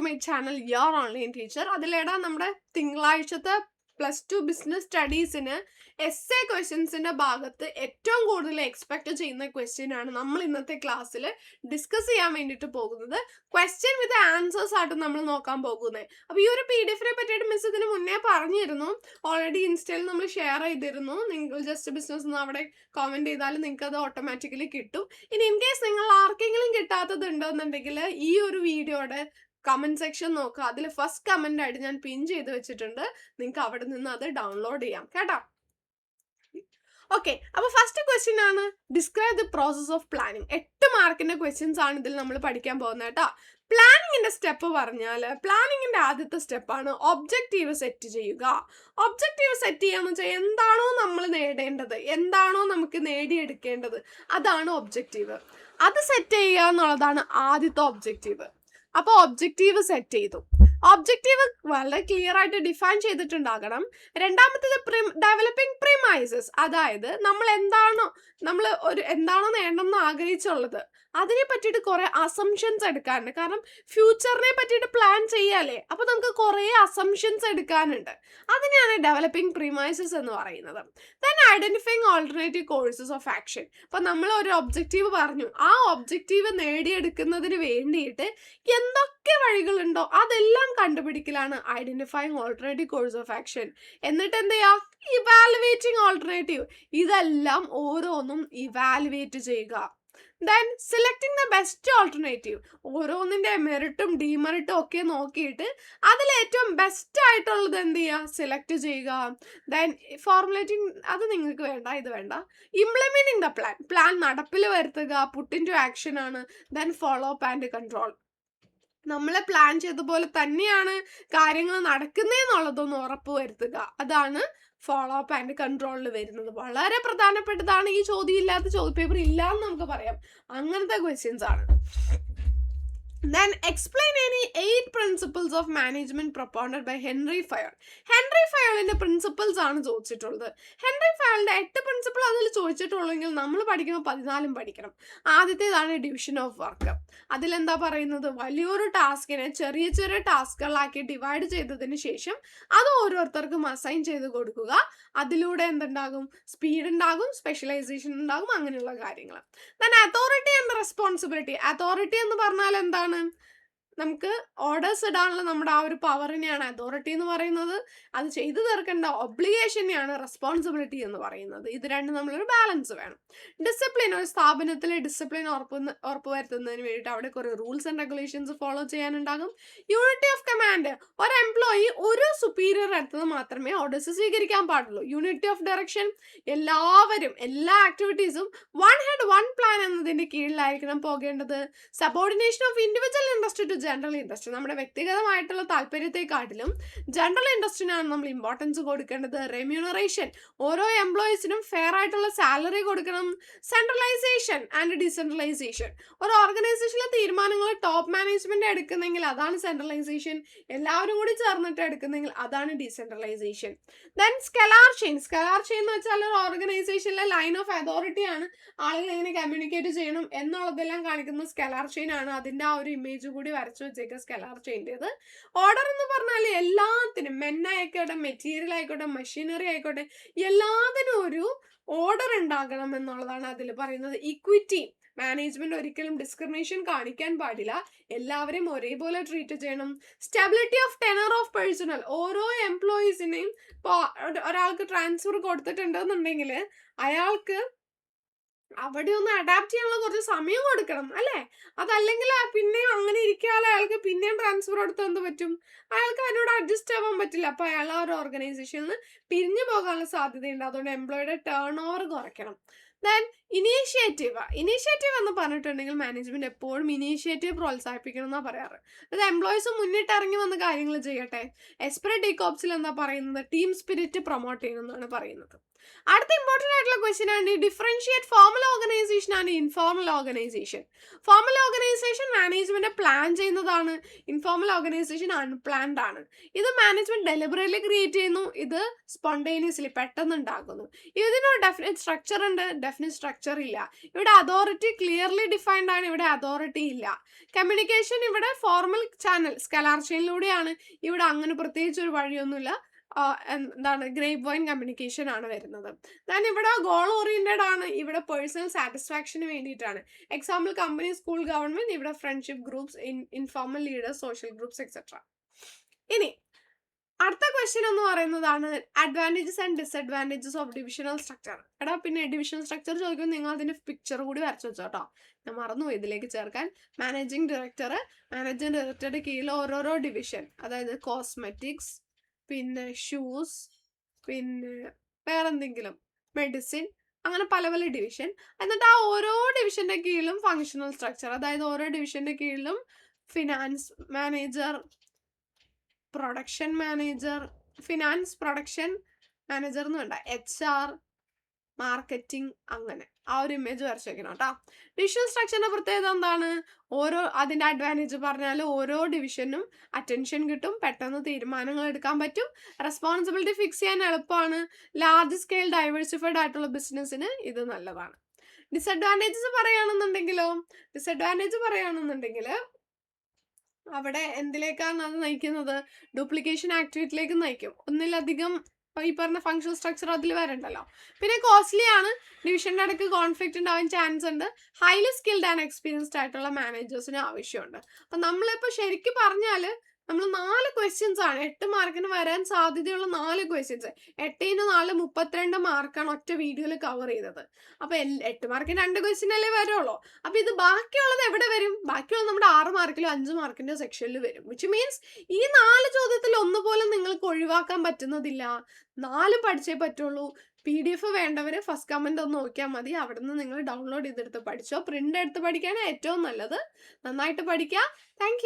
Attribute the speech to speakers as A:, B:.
A: My channel your online teacher. അതിലേടാ നമ്മുടെ തിങ്കളാഴ്ചത്തെ +2 ബിസിനസ് സ്റ്റഡീസിന് എസ്സേ ക്വസ്റ്റ്യൻസിന്റെ ഭാഗത്ത് ഏറ്റവും കൂടുതൽ എക്സ്പെക്ട് ചെയ്യുന്ന ക്വസ്റ്റ്യൻ ആണ് നമ്മൾ ഇന്നത്തെ ക്ലാസ്സിൽ ഡിസ്കസ് ചെയ്യാൻ വേണ്ടിയിട്ട് പോകുന്നത്. ക്വസ്റ്റ്യൻ വിത്ത് ആൻസേഴ്സ് ആയിട്ട് നമ്മൾ നോക്കാൻ പോകുന്നത്. അപ്പോൾ ഈ ഒരു PDF പറ്റിയിട്ട് മിസ് ഇതിന് മുന്നേ പറഞ്ഞിരുന്നു, ഓൾറെഡി ഇൻസ്റ്റയിൽ നമ്മൾ ഷെയർ ചെയ്തിരുന്നു. നിങ്ങൾ ജസ്റ്റ് ബിസിനസ് എന്ന് അവിടെ കമന്റ് ചെയ്താൽ നിങ്ങൾക്ക് അത് ഓട്ടോമാറ്റിക്കലി കിട്ടും. ഇനി ഇൻ കേസ് നിങ്ങൾ ആർക്കെങ്കിലും കിട്ടാത്തത് ഉണ്ടെന്നുണ്ടെങ്കിൽ ഈ ഒരു വീഡിയോയുടെ കമന്റ് സെക്ഷൻ നോക്കുക, അതിൽ ഫസ്റ്റ് കമന്റ് ആയിട്ട് ഞാൻ പിൻ ചെയ്ത് വെച്ചിട്ടുണ്ട്. നിങ്ങൾക്ക് അവിടെ നിന്ന് അത് ഡൗൺലോഡ് ചെയ്യാം കേട്ടോ. ഓക്കെ, അപ്പൊ ഫസ്റ്റ് ക്വസ്റ്റ്യൻ ആണ് describe the process of planning. 8 മാർക്കിന്റെ ക്വസ്റ്റ്യൻസ് ആണ് ഇതിൽ നമ്മൾ പഠിക്കാൻ പോകുന്നത് കേട്ടോ. പ്ലാനിങ്ങിന്റെ സ്റ്റെപ്പ് പറഞ്ഞാൽ പ്ലാനിങ്ങിന്റെ ആദ്യത്തെ സ്റ്റെപ്പാണ് ഒബ്ജക്റ്റീവ് സെറ്റ് ചെയ്യുക. ഒബ്ജക്റ്റീവ് സെറ്റ് ചെയ്യാന്ന് വെച്ചാൽ എന്താണോ നമ്മൾ നേടേണ്ടത്, എന്താണോ നമുക്ക് നേടിയെടുക്കേണ്ടത്, അതാണ് ഒബ്ജക്റ്റീവ്. അത് സെറ്റ് ചെയ്യുക എന്നുള്ളതാണ് ആദ്യത്തെ ഒബ്ജക്റ്റീവ്. അപ്പോൾ ഒബ്ജക്റ്റീവ് സെറ്റ് ചെയ്തു. ഒബ്ജക്റ്റീവ് വളരെ ക്ലിയർ ആയിട്ട് ഡിഫൈൻ ചെയ്തിട്ടുണ്ടാകണം. രണ്ടാമത്തേത് ഡെവലപ്പിംഗ് പ്രിമൈസസ്, അതായത് നമ്മൾ എന്താണോ നേടണമെന്ന് ആഗ്രഹിച്ചുള്ളത് അതിനെ പറ്റിയിട്ട് കുറെ അസംഷൻസ് എടുക്കാനുണ്ട്. കാരണം ഫ്യൂച്ചറിനെ പറ്റിയിട്ട് പ്ലാൻ ചെയ്യാല്ലേ, അപ്പൊ നമുക്ക് കുറെ അസംഷൻസ് എടുക്കാനുണ്ട്. അതിനെയാണ് ഡെവലപ്പിംഗ് പ്രിമൈസസ് എന്ന് പറയുന്നത്. Then identifying alternative courses of action. അപ്പൊ നമ്മൾ ഒരു ഒബ്ജക്റ്റീവ് പറഞ്ഞു, ആ ഒബ്ജക്റ്റീവ് നേടിയെടുക്കുന്നതിന് വേണ്ടിയിട്ട് എന്തൊക്കെ വഴികളുണ്ടോ അതെല്ലാം കണ്ടുപിടിക്കലാണ് identifying alternative course of action. എന്നിട്ട് എന്ത് ചെയ്യാ, ഇവാലുവേറ്റിംഗ് ഓൾട്ടർനേറ്റീവ്. ഇതെല്ലാം ഓരോന്നും ഇവാലുവേറ്റ് ചെയ്യുക. Then selecting the best alternative. ഓരോന്നിന്റെ മെറിറ്റും ഡിമെറിറ്റും ഒക്കെ നോക്കിയിട്ട് അതിൽ ഏറ്റവും ബെസ്റ്റ് ആയിട്ടുള്ളത് എന്ത് ചെയ്യുക, സെലക്ട് ചെയ്യുക. ദെൻ ഫോർമുലേറ്റിംഗ്, അത് നിങ്ങൾക്ക് വേണ്ട, ഇത് വേണ്ട. ഇംപ്ലിമെന്റിങ് ദ പ്ലാൻ നടപ്പിൽ വരുത്തുക. പുട്ട് ഇൻ ടു ആക്ഷൻ ആണ്. Then follow up and control. നമ്മൾ പ്ലാൻ ചെയ്ത പോലെ തന്നെയാണ് കാര്യങ്ങൾ നടക്കുന്നതെന്നുള്ളതൊന്ന് ഉറപ്പ് വരുത്തുക. അതാണ് ഫോളോ അപ്പ് ആൻഡ് കൺട്രോളിൽ വരുന്നത്. വളരെ പ്രധാനപ്പെട്ടതാണ്. ഈ ചോദ്യം ഇല്ലാത്ത ചോദ്യപേപ്പർ ഇല്ല എന്ന് നമുക്ക് പറയാം. അങ്ങനത്തെ ക്വസ്റ്റ്യൻസ് ആണ്. Then explain any 8 principles of management propounded by Henry Fayol. Henry ഫയോളിന്റെ പ്രിൻസിപ്പിൾസ് ആണ് ചോദിച്ചിട്ടുള്ളത്. ഹെൻറി ഫയോളിന്റെ 8 പ്രിൻസിപ്പിൾ അതിൽ ചോദിച്ചിട്ടുള്ളെങ്കിൽ നമ്മൾ പഠിക്കുമ്പോൾ 14 പഠിക്കണം. ആദ്യത്തേതാണ് ഡിവിഷൻ ഓഫ് വർക്ക്. അതിലെന്താ പറയുന്നത്, വലിയൊരു ടാസ്കിനെ ചെറിയ ചെറിയ ടാസ്കുകളാക്കി ഡിവൈഡ് ചെയ്തതിന് ശേഷം അത് ഓരോരുത്തർക്കും അസൈൻ ചെയ്ത് കൊടുക്കുക. അതിലൂടെ എന്തുണ്ടാകും, സ്പീഡ് ഉണ്ടാകും, സ്പെഷ്യലൈസേഷൻ ഉണ്ടാകും, അങ്ങനെയുള്ള കാര്യങ്ങൾ. Then authority and responsibility. Authority എന്ന് പറഞ്ഞാൽ എന്താണ്, നമുക്ക് ഓർഡേഴ്സ് ഇടാനുള്ള നമ്മുടെ ആ ഒരു പവറിനെയാണ് അതോറിറ്റി എന്ന് പറയുന്നത്. അത് ചെയ്തു തീർക്കേണ്ട ഒബ്ലിഗേഷനെയാണ് റെസ്പോൺസിബിലിറ്റി എന്ന് പറയുന്നത്. ഇത് രണ്ടും നമ്മളൊരു ബാലൻസ് വേണം. ഡിസിപ്ലിൻ, ഒരു സ്ഥാപനത്തിലെ ഡിസിപ്ലിൻ ഉറപ്പുവരുത്തുന്നതിന് വേണ്ടിയിട്ട് അവിടെ കുറേ റൂൾസ് ആൻഡ് റെഗുലേഷൻസ് ഫോളോ ചെയ്യാനുണ്ടാകും. യൂണിറ്റി ഓഫ് കമാൻഡ്, ഒരു എംപ്ലോയി ഒരു സുപ്പീരിയർ അടുത്തത് മാത്രമേ ഓർഡേഴ്സ് സ്വീകരിക്കാൻ പാടുള്ളൂ. യൂണിറ്റി ഓഫ് ഡയറക്ഷൻ, എല്ലാവരും എല്ലാ ആക്ടിവിറ്റീസും വൺ ഹെഡ് വൺ പ്ലാൻ എന്നതിന്റെ കീഴിലായിരിക്കണം പോകേണ്ടത്. Subordination of individual interest to general interest, നമ്മുടെ വ്യക്തിഗതമായിട്ടുള്ള താല്പര്യത്തെക്കാട്ടിലും ജനറൽ ഇൻട്രസ്റ്റിനാണ് നമ്മൾ ഇമ്പോർട്ടൻസ് കൊടുക്കേണ്ടത്. റെമ്യൂണറേഷൻ, ഓരോ എംപ്ലോയീസിനും ഫെയർ ആയിട്ടുള്ള സാലറി കൊടുക്കണം. സെൻട്രലൈസേഷൻ ആൻഡ് ഡീസെൻട്രലൈസേഷൻ, ഒരു ഓർഗനൈസേഷനിലെ തീരുമാനങ്ങൾ ടോപ്പ് മാനേജ്മെന്റ് എടുക്കുന്നെങ്കിൽ അതാണ് സെൻട്രലൈസേഷൻ. എല്ലാവരും കൂടി ചേർന്നിട്ട് എടുക്കുന്നെങ്കിൽ അതാണ് decentralisation. Then scalar chain. Scalar chain എന്ന് വെച്ചാൽ ഒരു ഓർഗനൈസേഷനിലെ ലൈൻ ഓഫ് അതോറിറ്റി ആണ്. ആളുകൾ എങ്ങനെ കമ്മ്യൂണിക്കേറ്റ് ചെയ്യണം എന്നുള്ളതെല്ലാം കാണിക്കുന്ന സ്കെലാർ ചെയിൻ ആണ്. അതിന്റെ ആ ഒരു ഇമേജ് കൂടി വരച്ചു വെച്ചേക്കുക സ്കെലാർ ചെയിൻ്റെത്. ഓർഡർ എന്ന് പറഞ്ഞാൽ എല്ലാത്തിനും, മെന്നായിക്കോട്ടെ, മെറ്റീരിയൽ ആയിക്കോട്ടെ, മെഷീനറി ആയിക്കോട്ടെ, എല്ലാത്തിനും ഒരു ഓർഡർ ഉണ്ടാകണം എന്നുള്ളതാണ് അതിൽ പറയുന്നത്. ഇക്വിറ്റി, മാനേജ്മെന്റ് ഒരിക്കലും ഡിസ്ക്രിമിനേഷൻ കാണിക്കാൻ പാടില്ല, എല്ലാവരെയും ഒരേപോലെ ട്രീറ്റ് ചെയ്യണം. Stability of tenor of personal, ഓരോ എംപ്ലോയീസിനെയും ഇപ്പോൾ ഒരാൾക്ക് ട്രാൻസ്ഫർ കൊടുത്തിട്ടുണ്ടെന്നുണ്ടെങ്കിൽ അയാൾക്ക് അവിടെ ഒന്ന് അഡാപ്റ്റ് ചെയ്യാനുള്ള കുറച്ച് സമയം കൊടുക്കണം അല്ലേ. അതല്ലെങ്കിൽ പിന്നെയും അങ്ങനെ ഇരിക്കാതെ അയാൾക്ക് പിന്നെയും ട്രാൻസ്ഫർ കൊടുത്ത് എന്ത് പറ്റും, അയാൾക്ക് അതിനോട് അഡ്ജസ്റ്റ് ആവാൻ പറ്റില്ല. അപ്പൊ അയാൾ ആ ഒരു ഓർഗനൈസേഷനിൽ നിന്ന് പിരിഞ്ഞു പോകാനുള്ള സാധ്യതയുണ്ട്. അതുകൊണ്ട് എംപ്ലോയിയുടെ ടേൺ ഓവർ കുറയ്ക്കണം. ദെൻ ഇനീഷ്യേറ്റീവ് എന്ന് പറഞ്ഞിട്ടുണ്ടെങ്കിൽ മാനേജ്മെന്റ് എപ്പോഴും ഇനീഷ്യേറ്റീവ് പ്രോത്സാഹിപ്പിക്കണം എന്നാണ് പറയാറ്. അത് എംപ്ലോയീസ് മുന്നിട്ട് ഇറങ്ങി വന്ന് കാര്യങ്ങൾ ചെയ്യട്ടെ. എസ്പെറ ഡി കോപ്സിൽ എന്താ പറയുന്നത്, ടീം സ്പിരിറ്റ് പ്രൊമോട്ട് ചെയ്യണം എന്നാണ് പറയുന്നത്. അടുത്ത ഇമ്പോർട്ടൻ്റ് ആയിട്ടുള്ള ക്വസ്റ്റ്യൻ ആണ് differentiate formal organisation and informal organisation. Formal organisation management plan ചെയ്യുന്നതാണ്, ഇൻഫോർമൽ ഓർഗനൈസേഷൻ അൺപ്ലാൻഡ് ആണ്. ഇത് മാനേജ്മെന്റ് ഡെലിബറേറ്റ്ലി ക്രിയേറ്റ് ചെയ്യുന്നു, ഇത് സ്പോണ്ടേനിയസ്ലി പെട്ടെന്ന് ഉണ്ടാക്കുന്നു. ഇതിനൊരു ഡെഫിനറ്റ് സ്ട്രക്ചർ ഉണ്ട്, ഡെഫിനറ്റ് സ്ട്രക്ചർ ഇല്ല. ഇവിടെ അതോറിറ്റി ക്ലിയർലി ഡിഫൈൻഡ് ആണ്, ഇവിടെ അതോറിറ്റി ഇല്ല. കമ്മ്യൂണിക്കേഷൻ ഇവിടെ ഫോർമൽ ചാനൽ സ്കലാർ ചെയിനിലൂടെയാണ്, ഇവിടെ അങ്ങനെ പ്രത്യേകിച്ച് ഒരു വഴിയൊന്നുമില്ല. എന്താണ് ഗ്രേപ്പ് വൈൻ കമ്മ്യൂണിക്കേഷൻ ആണ് വരുന്നത്. ദാൻ ഇവിടെ ഗോൾ ഓറിയന്റഡ് ആണ്, ഇവിടെ പേഴ്സണൽ സാറ്റിസ്ഫാക്ഷന് വേണ്ടിയിട്ടാണ്. എക്സാമ്പിൾ കമ്പനി, സ്കൂൾ, ഗവൺമെന്റ്, ഇവിടെ friendship groups, informal leaders, social groups etcetera. ഇനി അടുത്ത ക്വസ്റ്റ്യൻ എന്ന് പറയുന്നതാണ് advantages and disadvantages of divisional structure. എടാ പിന്നെ ഡിവിഷണൽ സ്ട്രക്ചർ ചോദിക്കുമ്പോൾ നിങ്ങൾ അതിന്റെ പിക്ചർ കൂടി വരച്ചു വെച്ചോട്ടോ, ഞാൻ മറന്നു ഇതിലേക്ക് ചേർക്കാൻ. മാനേജിങ് ഡയറക്ടറുടെ കീഴിൽ ഓരോരോ ഡിവിഷൻ, അതായത് കോസ്മെറ്റിക്സ്, പിന്നെ ഷൂസ്, പിന്നെ വേറെന്തെങ്കിലും മെഡിസിൻ, അങ്ങനെ പല പല ഡിവിഷൻ. എന്നിട്ട് ആ ഓരോ ഡിവിഷന്റെ കീഴിലും ഫങ്ഷണൽ സ്ട്രക്ചർ, അതായത് ഓരോ ഡിവിഷന്റെ കീഴിലും finance manager, production manager, finance production manager എന്ന് വേണ്ട, HR, മാർക്കറ്റിംഗ്, അങ്ങനെ ആ ഒരു ഇമേജ് വരച്ച് വെക്കണം കേട്ടോ. ഡിവിഷണൽ സ്ട്രക്ചറിന്റെ പ്രത്യേകത എന്താണ്? അതിന്റെ അഡ്വാൻറ്റേജ് പറഞ്ഞാൽ ഓരോ ഡിവിഷനും അറ്റൻഷൻ കിട്ടും, പെട്ടെന്ന് തീരുമാനങ്ങൾ എടുക്കാൻ പറ്റും, റെസ്പോൺസിബിലിറ്റി ഫിക്സ് ചെയ്യാൻ എളുപ്പമാണ്, ലാർജ് സ്കെയിൽ ഡൈവേഴ്സിഫൈഡ് ആയിട്ടുള്ള ബിസിനസ്സിന് ഇത് നല്ലതാണ്. ഡിസഡ്വാൻറ്റേജ് പറയുകയാണെന്നുണ്ടെങ്കിൽ അവിടെ എന്തിലേക്കാണ് അത് നയിക്കുന്നത്? ഡ്യൂപ്ലിക്കേഷൻ ആക്ടിവിറ്റിയിലേക്ക് നയിക്കും. ഒന്നിലധികം ഈ പറഞ്ഞ ഫങ്ഷണൽ സ്ട്രക്ചർ അതിൽ വരണ്ടല്ലോ. പിന്നെ കോസ്റ്റ്ലി ആണ്, ഡിവിഷൻ്റെ ഇടയ്ക്ക് കോൺഫ്ലിക്റ്റ് ഉണ്ടാവാൻ ചാൻസ് ഉണ്ട്, ഹൈലി സ്കിൽഡ് ആൻഡ് എക്സ്പീരിയൻസ്ഡ് ആയിട്ടുള്ള മാനേജേഴ്സിന് ആവശ്യമുണ്ട്. അപ്പം നമ്മളിപ്പോൾ ശരിക്കും പറഞ്ഞാൽ നമ്മൾ 4 ക്വസ്റ്റ്യൻസ് ആണ് 8 മാർക്കിന് വരാൻ സാധ്യതയുള്ള 4 ക്വസ്റ്റ്യൻസ്. 8×4 32 മാർക്കാണ് ഒറ്റ വീഡിയോയിൽ കവർ ചെയ്തത്. അപ്പൊ 8 മാർക്കിന് 2 ക്വസ്റ്റ്യൻ അല്ലേ വരുള്ളൂ. അപ്പൊ ഇത് ബാക്കിയുള്ളത് എവിടെ വരും? ബാക്കിയുള്ളത് നമ്മുടെ 6 മാർക്കിലോ 5 മാർക്കിന്റെ സെക്ഷനിൽ വരും. വിച്ച് മീൻസ് ഈ 4 ചോദ്യത്തിൽ ഒന്നുപോലും നിങ്ങൾക്ക് ഒഴിവാക്കാൻ പറ്റുന്നതില്ല. 4 പഠിച്ചേ പറ്റുള്ളൂ. PDF വേണ്ടവര് ഫസ്റ്റ് കമന്റ് ഒന്ന് നോക്കിയാൽ മതി, അവിടെ നിന്ന് നിങ്ങൾ ഡൗൺലോഡ് ചെയ്തെടുത്ത് പഠിച്ചോ. പ്രിന്റ് എടുത്ത് പഠിക്കാനാണ് ഏറ്റവും നല്ലത്. നന്നായിട്ട് പഠിക്കാം. താങ്ക്